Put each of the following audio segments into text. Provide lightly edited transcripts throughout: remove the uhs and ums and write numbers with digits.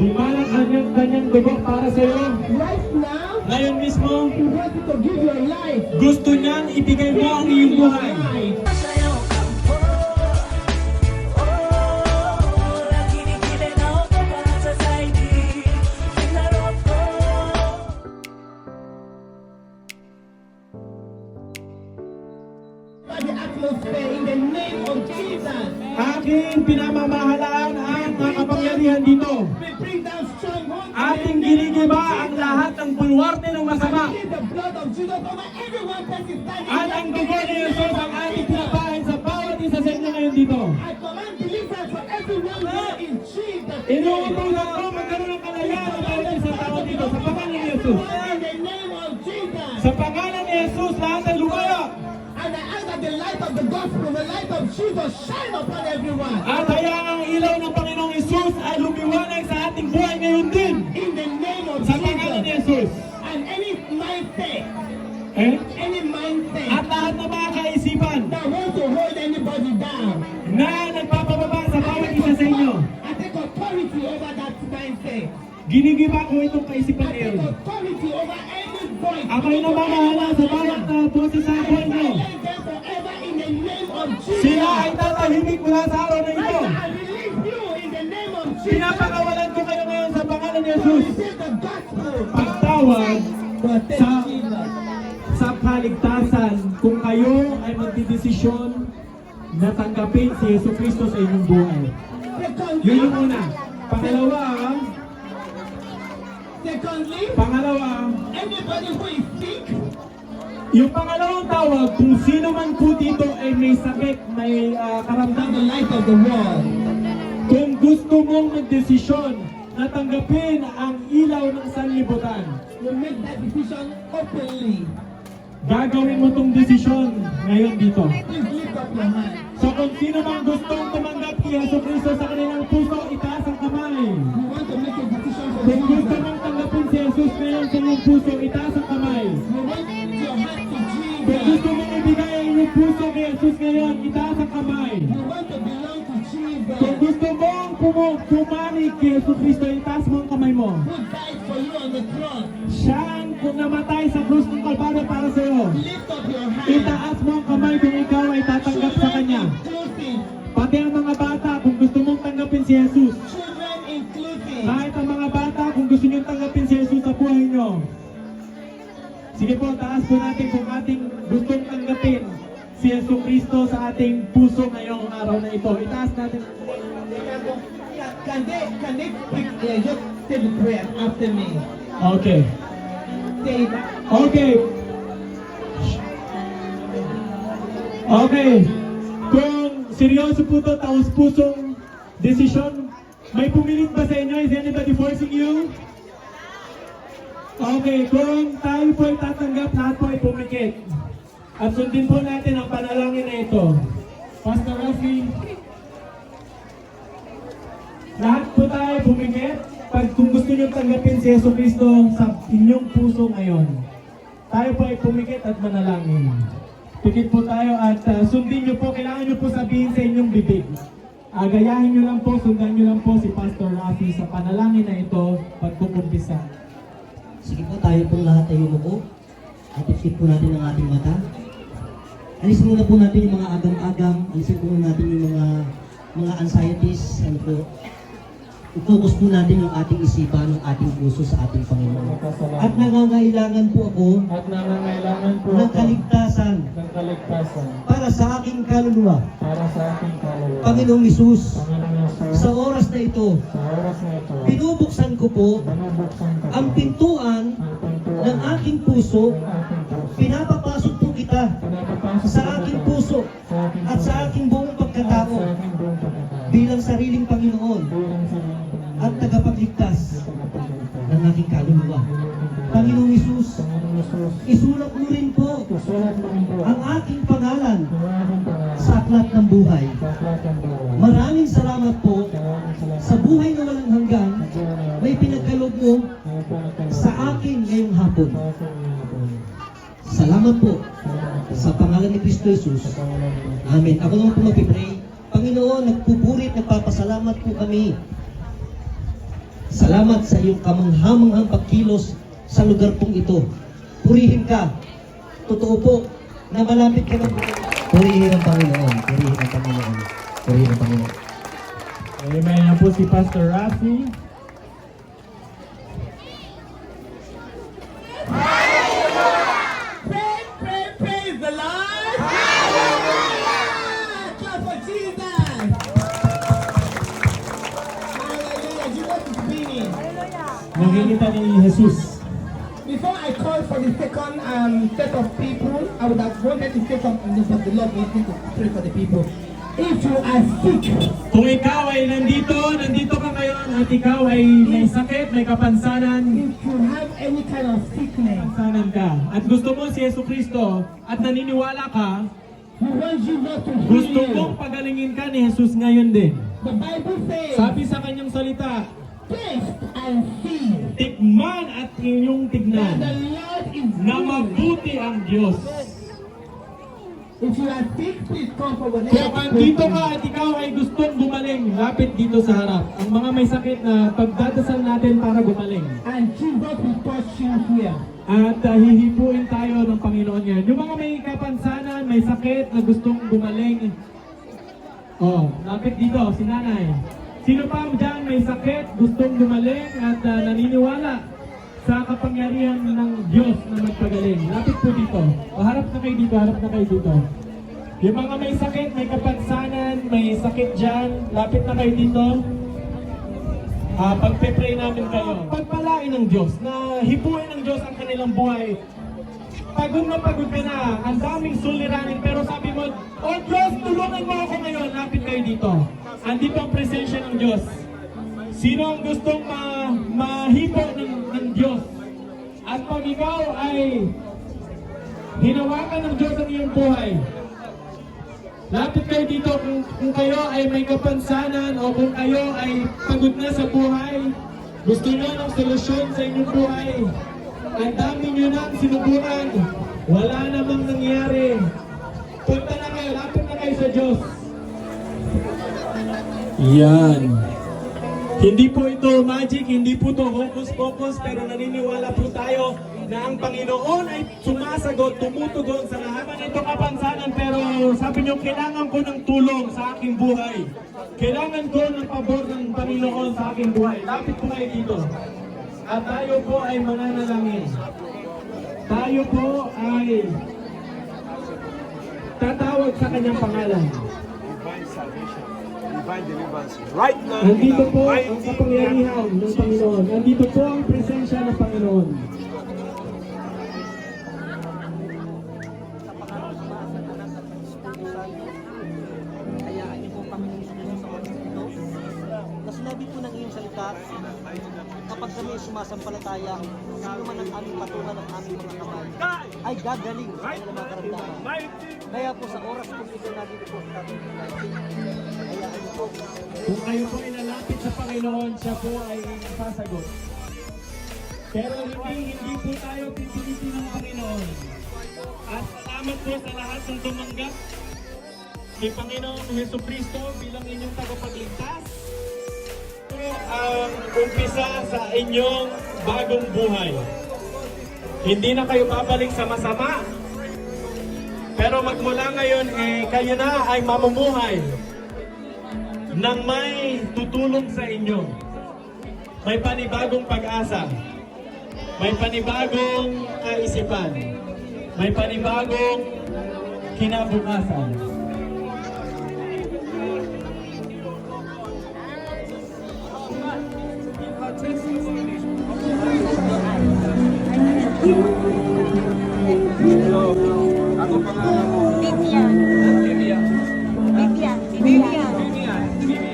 Dumalang ang kanyang dugo para sa iyo. Right now, Ngayon mismo, He wants you to give your life. gusto niyang ibigay mo ang iyong buhay. The atmosphere in the name of Jesus. Aking pinamamahalaan ang mga kapangyarihan dito. We bring down strongholds. Ating ginigiba ang lahat ng bulwarte ng masama. Plead the blood of Jesus over everyone person standing At ang dugo ni Jesus ang ating pinapain sa bawat isa sa inyo ngayon dito. I command deliverance for everyone here in Jesus. Inuutusan ko magkaroon ng kalayaan ng bawat isang tao dito sa pangalan ni Jesus. In the name of Jesus. Sa pangalan ni Jesus, lahat ay lumaya. And I ask that the light of the gospel, the light of Jesus shine upon everyone. At hayaan ang ilaw ng Panginoong Jesus ay lumiwanag sa ating buhay ngayon din. In the name of Sa pangalan ni Jesus. Jesus. And any mindset, any At mindset lahat ng mga kaisipan that wants to hold anybody down, na nagpapababa sa bawat isa sa inyo. I take authority over that mindset. Ginigiba ko itong kaisipan I take ngayon. authority over any voice. Ako'y namamahala sa bawat boses sa buhay nyo. Silence them forever in the name of Jesus. Sila ay tatahimik mula sa araw na ito. I release you in the name of Jesus. Pinapakawalan ko kayo ngayon sa pangalan ni Jesus. Receive the gospel. Pagtawag Protect sa Jesus. sa kaligtasan kung kayo ay magdidesisyon na tanggapin si Jesucristo sa inyong buhay. Yun yung una. Pangalawa, anybody who is sick, yung pangalawang tawag, kung sino man po dito ay may sakit, may the karamdaman, light of the world, kung gusto mong magdesisyon na tanggapin ang ilaw ng sanlibutan, will make that decision openly. gagawin mo tong desisyon ngayon dito. Please lift up your hand. So kung sino mang gustong tumanggap kay Jesucristo sa kanilang puso, itaas ang kamay. You want to make a decision for Kung gusto Jesus. mong tanggapin si Jesus ngayon sa iyong puso, itaas ang kamay. You want your heart to Kung Jesus. gusto mong ibigay ang iyong puso kay Jesus ngayon, itaas ang kamay. You want to belong to Jesus. Kung gusto mong pumanig kay Jesucristo, itaas mo ang kamay mo. Who died for you on the cross. Siya ang namatay sa krus ng Kalbaryo para sa iyo. Lift up your hand. Itaas mo ang kamay kung ikaw ay tatanggap sa Kanya. Inclusive. Pati ang mga bata, kung gusto mong tanggapin si Jesus. Children inclusive. Kahit ang mga bata, kung gusto nyo tanggapin si Jesus sa buhay nyo. Sige po, taas po natin kung ating gustong tanggapin si Jesucristo sa ating puso ngayong araw na ito. Itaas natin. Can they pick, just say the prayer after me? Okay. Say, Okay. Okay. Kung seryoso po ito, taos pusong desisyon, may pumilit ba sa inyo? Is anybody forcing you? Okay, kung tayo po ay tatanggap, lahat po ay pumikit. At sundin po natin ang panalangin na ito. Pastor Rafi, lahat po tayo pumikit. Pag kung gusto nyo tanggapin si Jesucristo sa inyong puso ngayon, tayo po ay pumikit at manalangin. Pikit po tayo at sundin nyo po, kailangan nyo po sabihin sa inyong bibig. Gayahin nyo lang po, sundan nyo lang po si Pastor Rafi sa panalangin na ito pagkukumpisa. Sige po, tayo pong lahat ay umupo. At isip po natin ang ating mata. Alisin muna po natin yung mga agam-agam. Alisin po natin yung mga anxieties. Ano po. I-focus po natin yung ating isipan, yung ating puso sa ating Panginoon. At nangangailangan po ako At nangangailangan po ng kaligtasan ng kaligtasan para sa aking kaluluwa. para sa ating kaluluwa. Panginoong Isus, Panginoon Yesus, sa oras na ito, sa oras na ito, binubuksan ko po binubuksan ko ang pintuan ang pintuan ng aking puso. ng aking puso. Pinapapasok po kita Pinapapasok sa ko aking ito puso sa aking at sa puso aking buong at pagkatao sa aking buong pagkatao bilang sariling Panginoon bilang sa mga at tagapagligtas tagapagligtas ng aking kaluluwa. ng aking Panginoong Isus, Panginoong Yesus, isulat mo rin po susulat mo rin po ang aking pangalan ang aking pangalan sa aklat ng buhay. sa aklat ng buhay. Maraming salamat po Maraming salamat sa buhay na walang hanggan sa buhay na may pinagkaloob mo may pinagkaloob sa akin ngayong hapon. sa akin ngayon po. Salamat po Salamat po sa pangalan ni Kristo Jesus. sa pangalan ng Diyos. Amen. Ako naman po magpipray. Panginoon, nagpupurit, nagpapasalamat po kami Salamat sa iyong kamanghamanghang pagkilos sa lugar pong ito. Purihin ka. Totoo po na malapit ka ng purihin ang Panginoon. Purihin ang Panginoon. Purihin ang Panginoon. Amen. Yan po si Pastor Rafi. Praise the Lord! Hallelujah! Clap for Jesus! Hallelujah! Jesus is winning. Nakikita ni Jesus. Before I call for the second set of people, I would have wanted to say something, but the Lord wants me to pray for the people. If you are sick, Kung ikaw ay nandito ka ngayon at ikaw ay may sakit, may kapansanan, if you have any kind of sickness, kapansanan ka, at gusto mo si Yesu Kristo at naniniwala ka, He wants you not to gusto heal. mong pagalingin ka ni Jesus ngayon din. The Bible says, Sabi sa kanyang salita, taste and see tikman at inyong that tignan the Lord is na good. mabuti ang Diyos. If you are sick, please come forward. Kaya kung dito ka at ikaw ay gustong gumaling, lapit dito sa harap. Ang mga may sakit na pagdadasal natin para gumaling. And Jesus will touch you here. At hihipuin tayo ng Panginoon ngayon. Yung mga may kapansanan, may sakit na gustong gumaling. Oh, lapit dito, si nanay. Sino pa dyan may sakit, gustong gumaling at naniniwala sa kapangyarihan ng Diyos na magpagaling? Lapit po dito. O, harap na kayo dito, harap na kayo dito. Yung mga may sakit, may kapansanan, may sakit dyan, lapit na kayo dito. Pagpe-pray namin kayo. Pagpalain ng Diyos, na hipuin ng Diyos ang kanilang buhay. Pagod ka na, ang daming suliranin, pero sabi mo, oh Diyos, tulungan mo ako ngayon, lapit kayo dito. Andito ang presensya ng Diyos. Sino ang gustong mahipo ng Diyos? At pag ikaw ay hinawakan ng Diyos ang iyong buhay, lapit kayo dito kung kayo ay may kapansanan o kung kayo ay pagod na sa buhay, gusto nyo ng solusyon sa inyong buhay, ang dami nyo nang sinubukan, wala namang nangyari, punta na kayo, lapit na kayo sa Diyos. Yan. Hindi po ito magic, hindi po ito hocus-pocus, pero naniniwala po tayo na ang Panginoon ay sumasagot, tumutugon sa lahat ng itong kapansanan. Pero sabi niyo, kailangan ko ng tulong sa aking buhay. Kailangan ko ng pabor ng Panginoon sa aking buhay. Lapit po kayo dito. At tayo po ay mananalangin. Tayo po ay tatawag sa kanyang pangalan. Divine salvation, divine deliverance. Right now, Nandito po ang mighty kapangyarihan ng Panginoon. Nandito po ang presensya ng Panginoon. Hayaan niyo po Panginoon sa mga ito. Na sinabi po ng iyong salita, kapag kami ay sumasampalataya, sino man ang aming patungan ng aming mga kamay, ay gagaling sa kanilang mga karamdaman. Kaya po sa oras po ito nandito po sa ating hayaan niyo po. Kung kayo po ilalapit sa Panginoon, siya po ay sasagot. Pero hindi po tayo pipilitin ng Panginoon. At salamat po sa lahat ng tumanggap ni Panginoong Hesus Kristo bilang inyong tagapagligtas. Ito ang umpisa sa inyong bagong buhay. Hindi na kayo babalik sa masama. Pero magmula ngayon, kayo na ay mamumuhay nang may tutulong sa inyo. May panibagong pag-asa. May panibagong kaisipan. May panibagong kinabukasan. Ako pangalan mo? Vivian. Vivian. Vivian. Vivian. Vivian. Vivian.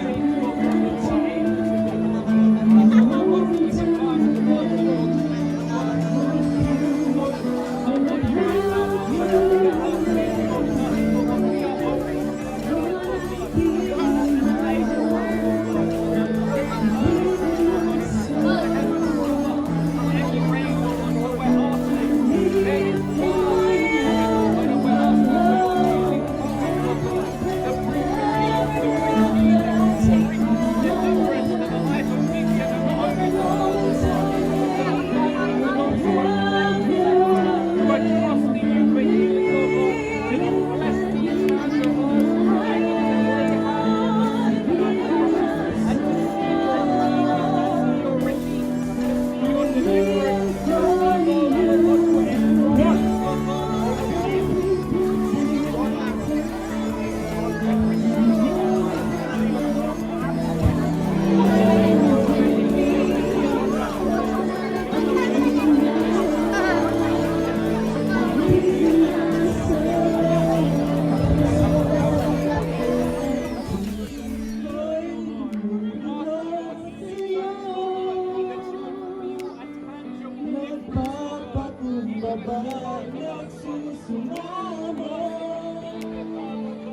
ka ba nagsusumamo?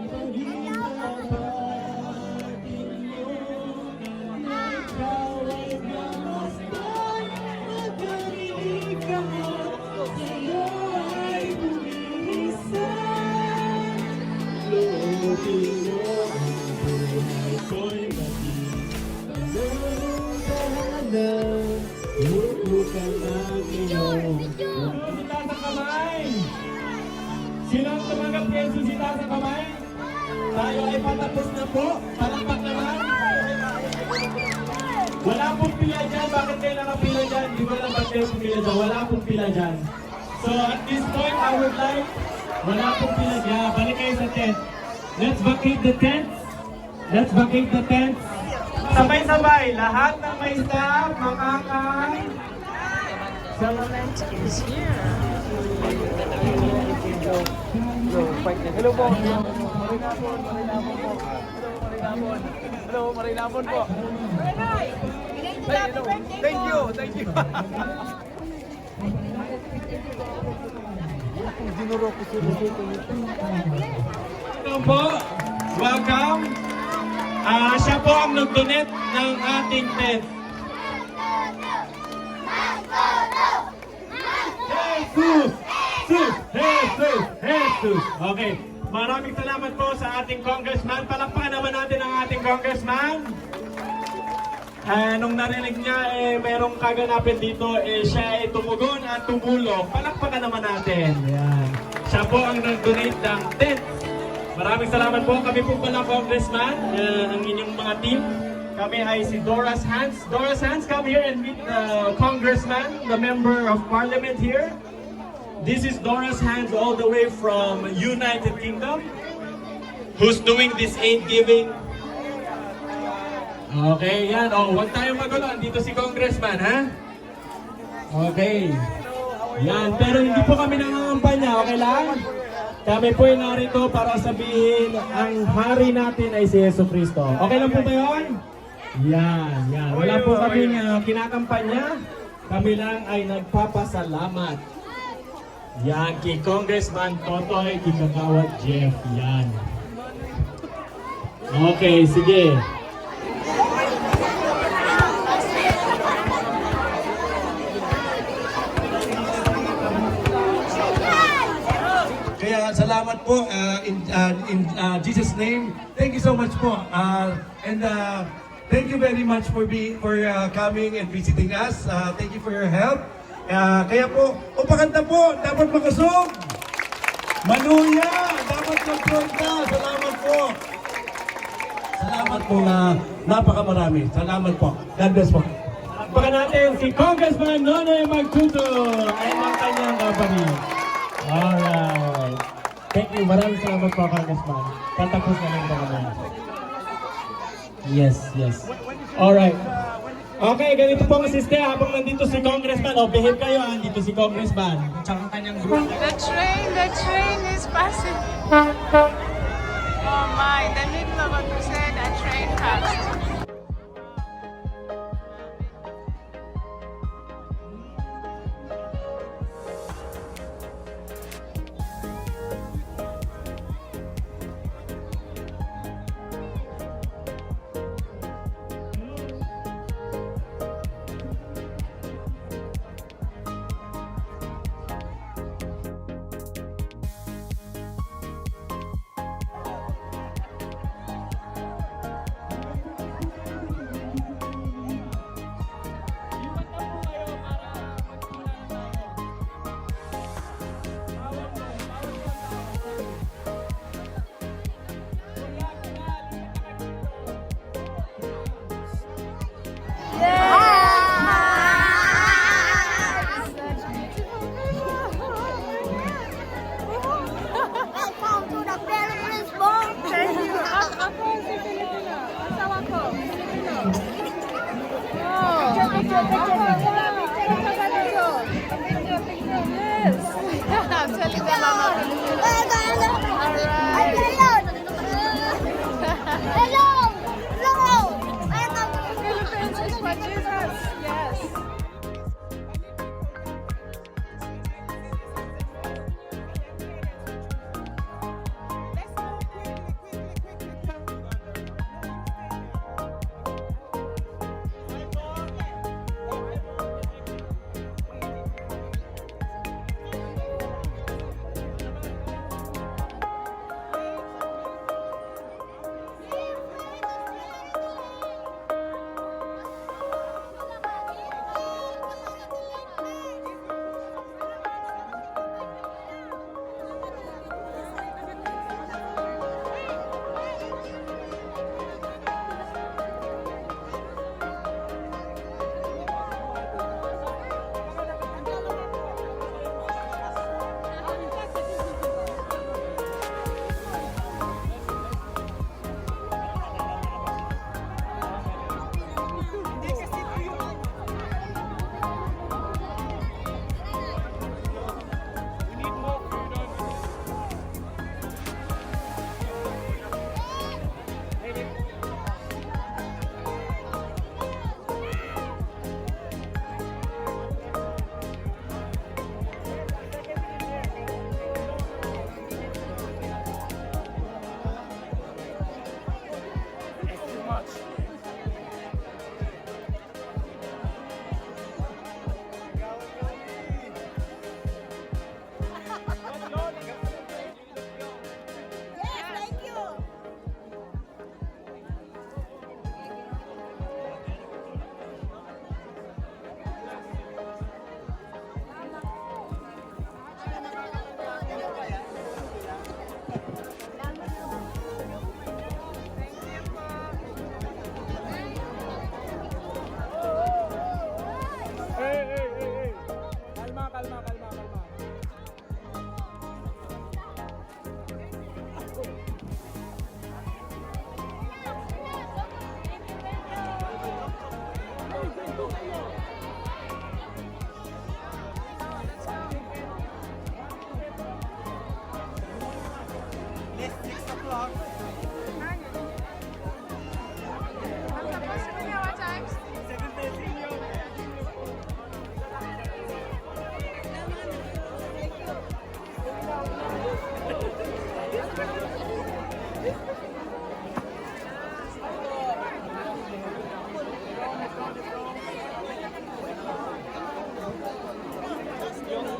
Pag-iingapatin mo na ikaw ay gamastan. Magarinig ka mo, sa'yo ay bumihisan. Loobin mo ang buhay ko'y maging sana. Lutukan ang iyong sita sa kamay. Sino ang tumanggap kay Jesus sita sa kamay? Tayo ay patapos na po. Palakpak naman. Wala pong pila dyan. Bakit kayo nakapila dyan? Di ko lang ba't kayo pumila dyan. Wala pong pila dyan. So at this point, I would like, wala pong pila dyan. Balik kayo sa tent. Let's vacate the tent. Let's vacate the tent. Sabay-sabay, lahat ng may staff, makakay. Is here. Hello po. Marinabon. Hello, Marinabon po. Hey, hello. Thank you. Hello po, welcome. Siya po ang nag-donate ng ating tent. Jesus! Okay, maraming salamat po sa ating congressman. Palakpakan naman natin ang ating congressman. Nung narinig niya, merong kaganapin dito, siya ay tumugon at tumulong. Palakpakan naman natin. Yan. Siya po ang nag-donate ng tent. Maraming salamat po. Kami po pala congressman, ang inyong mga team. Kami ay si Doras Hans. Doras Hans, come here and meet the congressman, the member of parliament here. This is Doras Hans all the way from United Kingdom, who's doing this aid giving. Okay, yan. Huwag tayong magulo. Dito si congressman, ha? Okay. Yan. Pero hindi po kami nangangampanya, okay lang? Kami po ay narito para sabihin ang hari natin ay si Yesu Cristo. Okay lang po ba yun? Yan. Wala po kami kinakampanya. Kami lang ay nagpapasalamat. Yan, kay Congressman Totoy, kay Kagawad Jeff. Yan. Okay, sige. Kaya salamat po in Jesus' name. Thank you so much po. And thank you very much for coming and visiting us. Thank you for your help. Kaya po, pakanta po, dapat makasog. Manuya, dapat magpunta. Salamat po. Salamat po na napakamarami. Salamat po. God bless po. Palakpakan natin si Congressman Nonoy Magtuto ay ang kanyang kapatid. Alright. Thank you. Maraming salamat po, Congressman. Patapos na lang kami. Yes. Alright. Okay, ganito po ang siste. Habang nandito si Congressman, behave kayo, nandito si Congressman. Tsaka ang kanyang group. The train is passing. Oh my, in the middle of a crusade, a train passed.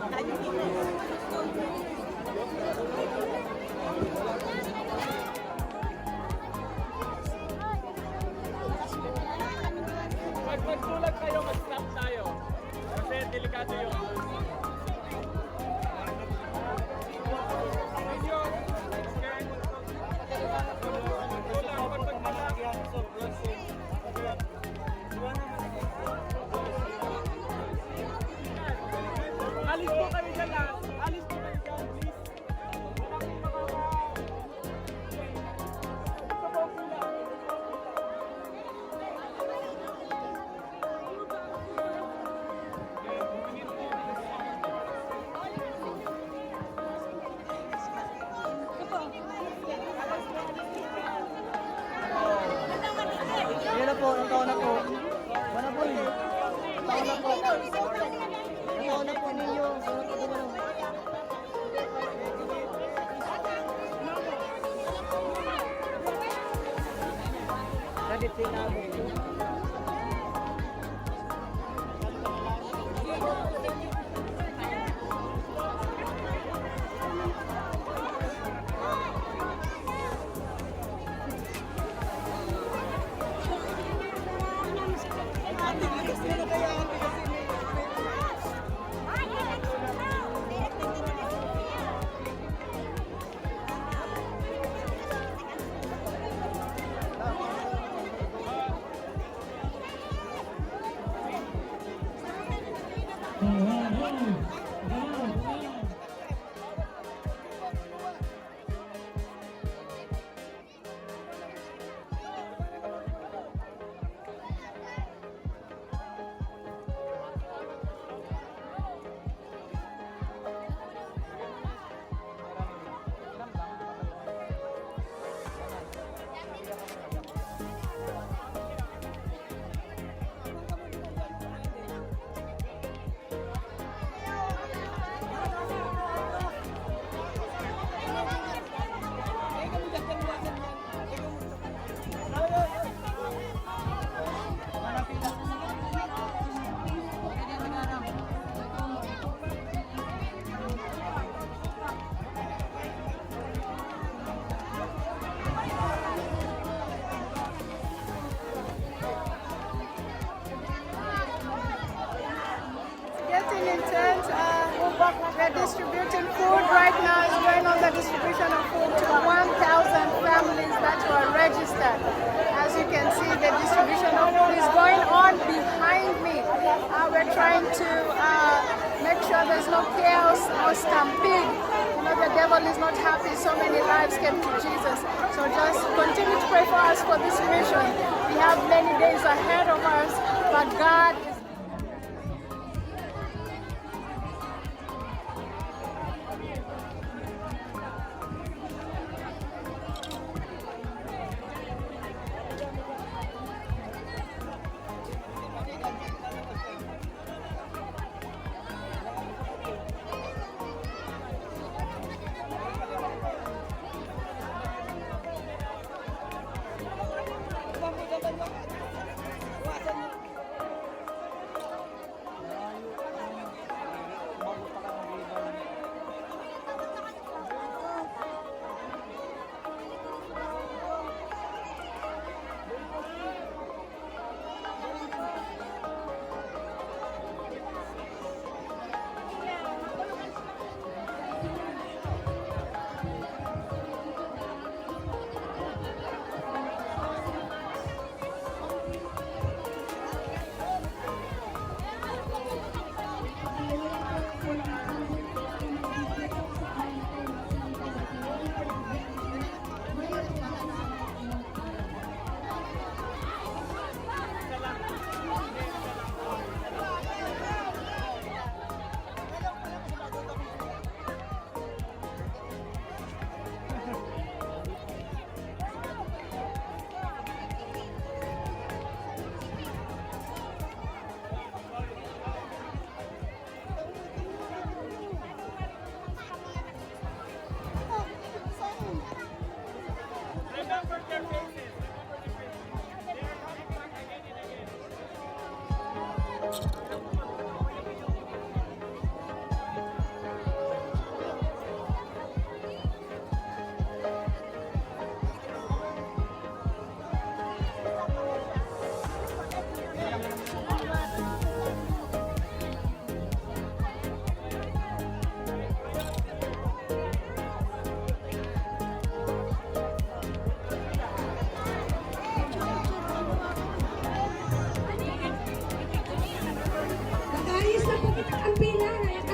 Pag magsulat kayo, mag-stop tayo. Kasi delikado yun. Alis po kayo dyan lang. Alis po kayo dyan, please. Walang Yan na po, ang taon na po. Wala po eh. Taon na po. Ang taon na po ninyo. Wala po dumano. Dadit sinabi. Getting intense. We're distributing food right now. Is going on the distribution of food to 1,000 families that were registered. As you can see, the distribution of food is going on behind me. We're trying to make sure there's no chaos or stampede. You know, the devil is not happy. So many lives came to Jesus. So just continue to pray for us for this mission. We have many days ahead of us, but God is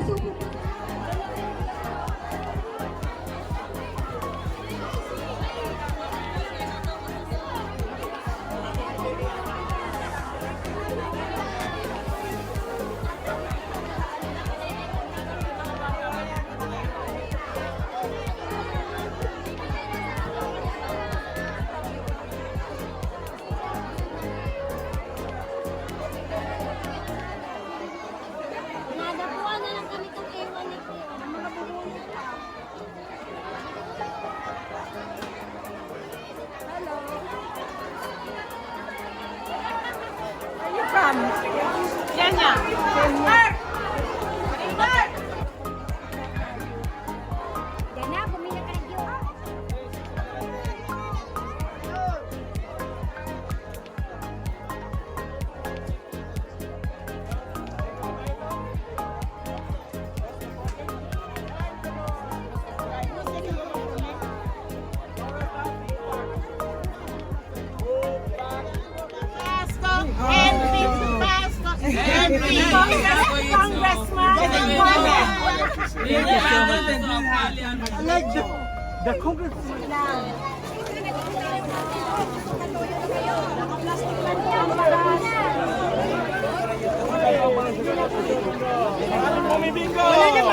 Nakasupo po. Nadapuan na lang kami itong ewan ni po. Mga bubunot pa. Hello. Where are you from? Kenya. Yan na, bumili ka ng giyo.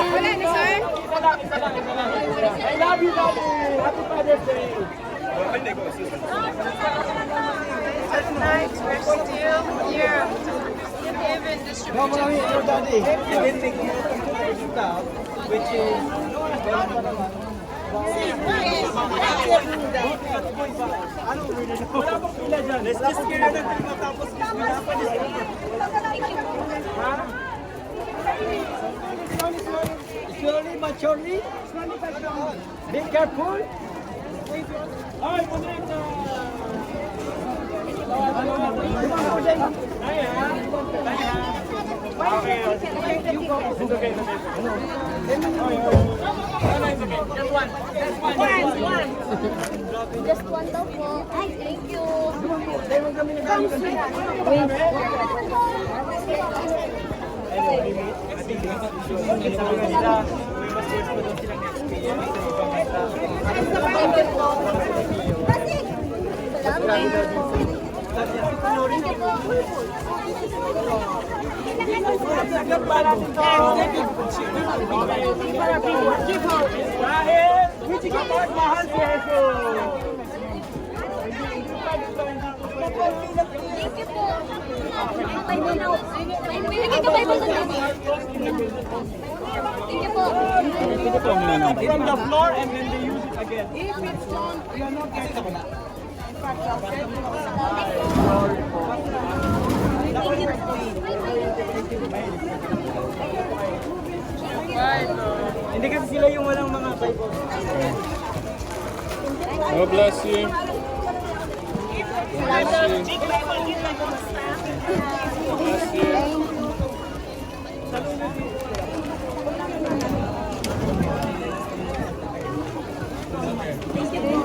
Wala na, sir. I love you, Daddy. Happy Father's Day. Tonight, we're still here even distributing Daddy. And then take stuff, which is wala pang pila dyan. Let's just carry na tayo tapos wala pa slowly but surely. Be careful. Ay, punin na. Just one daw po. Ay, thank you. Mahal si Jesus. Thank you po. Bible na. Bigay ka Bible na. Thank you po. From the floor and then they use it again. If it's long, We are not getting it. Hindi kasi sila yung walang mga Bible. God bless you.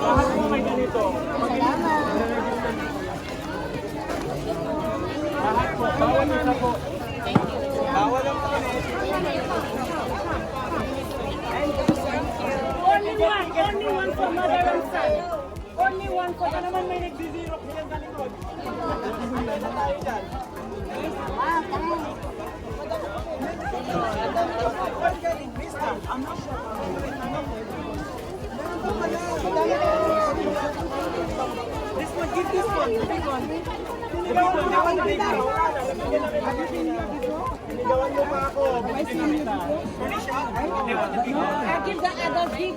Lahat mo may ganito. Lahat po. Bawal isa po. Bawal ang Only one for mother and son. Only one for baka naman may nagdi-zero niyan sa likod. Antay na tayo dyan. This one, give this one, the big one. The big one, the one, the big one. Niligawan mo pa ako. Binigyan kita. Finish up. The big one. I give the other big.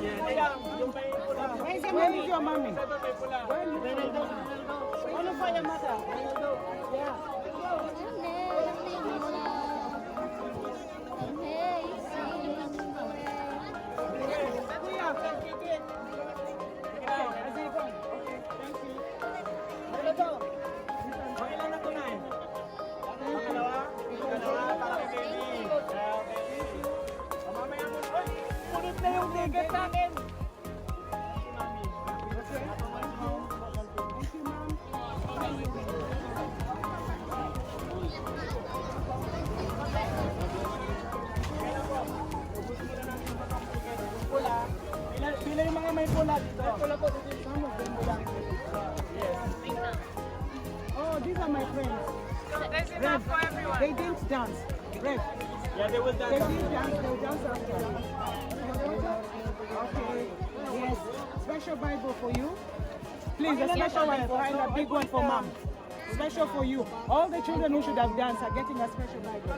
Yung may pula. Where's your mommy? Your mommy. Ito may pula. Ano pa yung mata? Yeah. Punit na yung ticket natin. pula dito. May pula po dito. Some of them belong to you. Oh, these are my friends. There's enough for everyone. They didn't dance. Red. Yeah, they will They didn't dance. They'll dance after. Okay. Yes. Special Bible for you. Please, a special one and a big one for mom. Special for you. All the children who should have danced are getting a special Bible.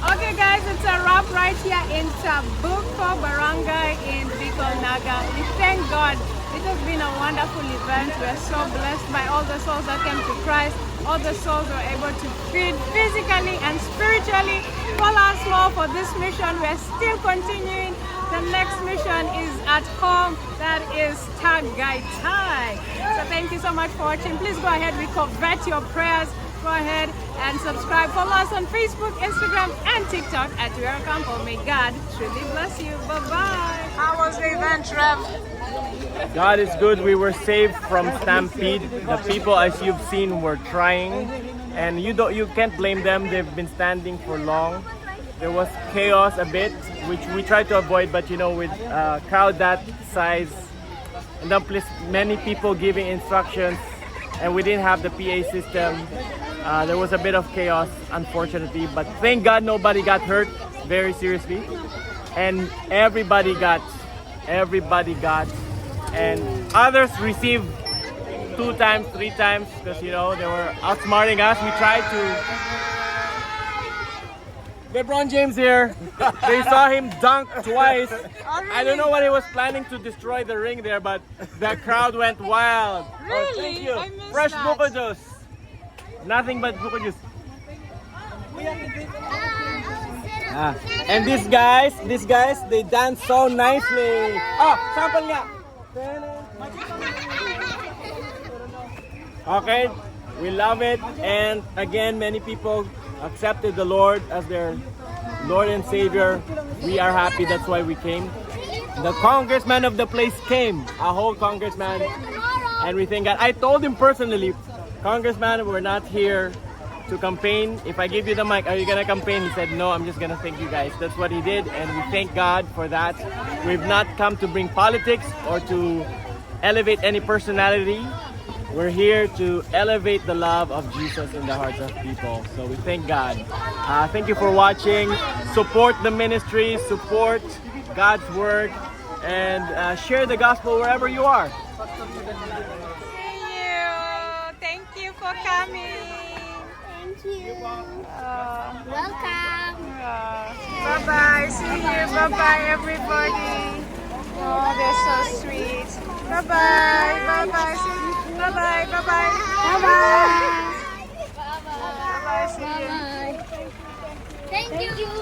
Okay guys, it's a wrap right here in Tabuko Barangay in Bicol Naga. We thank God. It has been a wonderful event. We are so blessed by all the souls that came to Christ. All the souls were able to feed physically and spiritually. Follow us more for this mission. We are still continuing. The next mission is at home. That is Tagaytay. So thank you so much for watching. Please go ahead. We covet your prayers. Go ahead and subscribe. Follow us on Facebook, Instagram, and TikTok at We Are Campo. May God truly bless you. Bye-bye. How was the event, Trev? God is good. We were saved from stampede. The people, as you've seen, were trying, and you can't blame them. They've been standing for long. There was chaos a bit, which we tried to avoid, but you know, with a crowd that size, and then plus many people giving instructions, and we didn't have the PA system. There was a bit of chaos, unfortunately, but thank God nobody got hurt very seriously, and everybody got, and others received 2 times, 3 times, because you know they were outsmarting us. We tried to. LeBron James here. They saw him dunk twice. I don't know what he was planning to destroy the ring there, but the crowd went wild. Really? Oh, thank you. I missed Fresh that. buko juice. Nothing but buko juice. And these guys, they dance so nicely. Oh, sample nga. Okay, we love it. And again, many people accepted the Lord as their Lord and Savior. We are happy, that's why we came. The congressman of the place came, a whole congressman, and we thank God. I told him personally, Congressman, we're not here to campaign. If I give you the mic, are you gonna campaign? He said, no, I'm just gonna thank you guys. That's what he did, and we thank God for that. We've not come to bring politics or to elevate any personality. We're here to elevate the love of Jesus in the hearts of people. So we thank God. Thank you for watching. Support the ministry, support God's word, and share the gospel wherever you are. Thank you for coming. Thank you. Welcome. Bye-bye. See you. Bye-bye, everybody. Oh, they're so sweet. Bye-bye. Bye-bye. See you. Bye-bye. Bye-bye. Bye-bye. Bye-bye. See you. Bye. Thank you.